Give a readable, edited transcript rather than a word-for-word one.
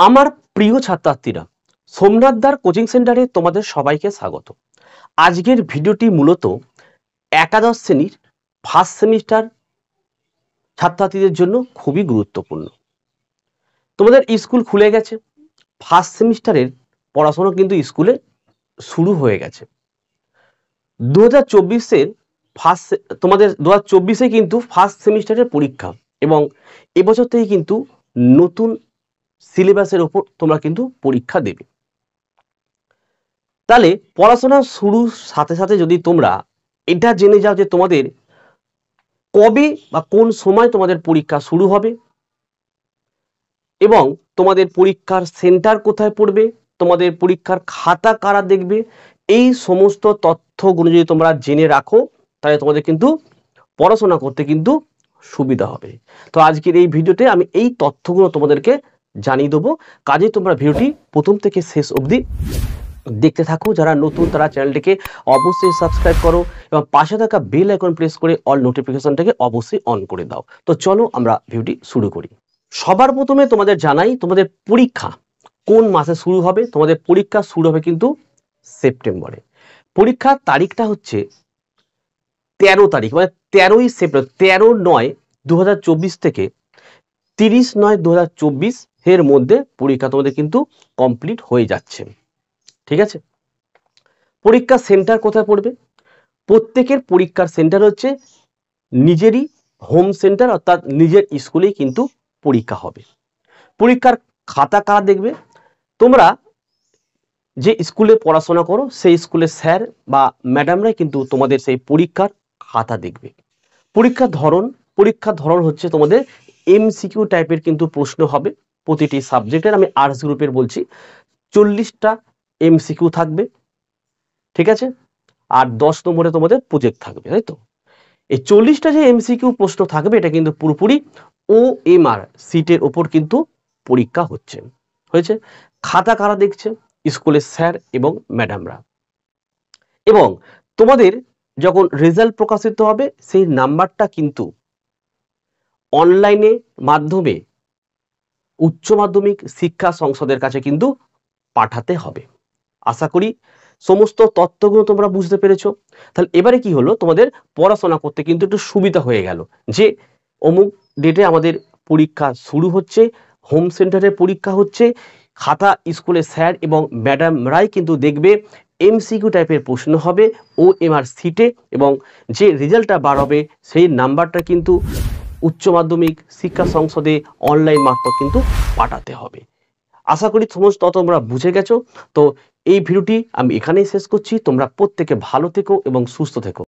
আমার প্রিয় ছাত্রছাত্রীরা, সোমনাথদার কোচিং সেন্টারে তোমাদের সবাইকে স্বাগত। আজকের ভিডিওটি মূলত একাদশ শ্রেণীর ফার্স্ট সেমিস্টার ছাত্রছাত্রীদের জন্য খুবই গুরুত্বপূর্ণ। তোমাদের স্কুল খুলে গেছে, ফার্স্ট সেমিস্টারের পড়াশোনা কিন্তু স্কুলে শুরু হয়ে গেছে। 2024-এর তোমাদের 2024-এ কিন্তু ফার্স্ট সেমিস্টারের পরীক্ষা এবং এবছর থেকে কিন্তু নতুন সিলেবাসের উপর তোমরা কিন্তু পরীক্ষা দেবে। তাহলে পড়াশোনা শুরুর সাথে সাথে যদি তোমরা এটা জেনে যাও যে তোমাদের কবে বা কোন সময় তোমাদের পরীক্ষা শুরু হবে এবং তোমাদের পরীক্ষার সেন্টার কোথায় পড়বে, তোমাদের পরীক্ষার খাতা কারা দেখবে, এই সমস্ত তথ্যগুলো যদি তোমরা জেনে রাখো তাহলে তোমাদের কিন্তু পড়াশোনা করতে কিন্তু সুবিধা হবে। তো আজকের এই ভিডিওতে আমি এই তথ্যগুলো তোমাদেরকে জানিয়ে দেবো। কাজে তোমরা ভিডিওটি প্রথম থেকে শেষ অবধি দেখতে থাকো। যারা নতুন তারা চ্যানেলটিকে অবশ্যই সাবস্ক্রাইব করো এবং পাশে থাকা বেল আইকন প্রেস করে অল নোটিফিকেশনটাকে অবশ্যই অন করে দাও। তো চলো আমরা ভিডিওটি শুরু করি। সবার প্রথমে তোমাদের জানাই তোমাদের পরীক্ষা কোন মাসে শুরু হবে। তোমাদের পরীক্ষা শুরু হবে কিন্তু সেপ্টেম্বরে। পরীক্ষার তারিখটা হচ্ছে 13 তারিখ, মানে 13ই সেপ্টেম্বর, 13/9/2024 থেকে 30/9/2024 এর মধ্যে পরীক্ষা তোমাদের কিন্তু কমপ্লিট হয়ে যাচ্ছে। ঠিক আছে, পরীক্ষা সেন্টার কোথায় পড়বে? প্রত্যেকের পরীক্ষার সেন্টার হচ্ছে নিজেরই হোম সেন্টার, অর্থাৎ নিজের স্কুলেই কিন্তু পরীক্ষা হবে। পরীক্ষার খাতা কারা দেখবে? তোমরা যে স্কুলে পড়াশোনা করো সেই স্কুলের স্যার বা ম্যাডামরাই কিন্তু তোমাদের সেই পরীক্ষার খাতা দেখবে। পরীক্ষার ধরন হচ্ছে তোমাদের এমসিকিউ টাইপের কিন্তু প্রশ্ন হবে প্রতিটি সাবজেক্টের। আমি আর্টস গ্রুপের বলছি, 40টা এমসিকিউ থাকবে, ঠিক আছে, আর 10 নম্বরে তোমাদের প্রজেক্ট থাকবে, তাই তো। এই 40টা যে এমসিকিউ প্রশ্ন থাকবে এটা কিন্তু পুরোপুরি OMR সিটের ওপর কিন্তু পরীক্ষা হয়েছে। খাতা কারা দেখছে? স্কুলের স্যার এবং ম্যাডামরা। এবং তোমাদের যখন রেজাল্ট প্রকাশিত হবে সেই নাম্বারটা কিন্তু অনলাইনে মাধ্যমে উচ্চ মাধ্যমিক শিক্ষা সংসদের কাছে কিন্তু পাঠাতে হবে। আশা করি সমস্ত তথ্যগুলো তোমরা বুঝতে পেরেছো। তাহলে এবারে কি হলো, তোমাদের পড়াশোনা করতে কিন্তু একটু সুবিধা হয়ে গেল যে অমুক ডেটে আমাদের পরীক্ষা শুরু হচ্ছে, হোম সেন্টারে পরীক্ষা হচ্ছে, খাতা স্কুলের স্যার এবং ম্যাডামরাই কিন্তু দেখবে, এমসিকিউ টাইপের প্রশ্ন হবে OMR সিটে এবং যে রেজাল্টটা বার হবে সেই নাম্বারটা কিন্তু উচ্চ মাধ্যমিক শিক্ষা সংসদে অনলাইন মারফত কিন্তু পাঠাতে হবে। আশা করি সমস্ত তোমরা বুঝে গেছো। তো এই ভিডিওটি আমি এখানেই শেষ করছি। তোমরা প্রত্যেকে ভালো থেকো এবং সুস্থ থেকো।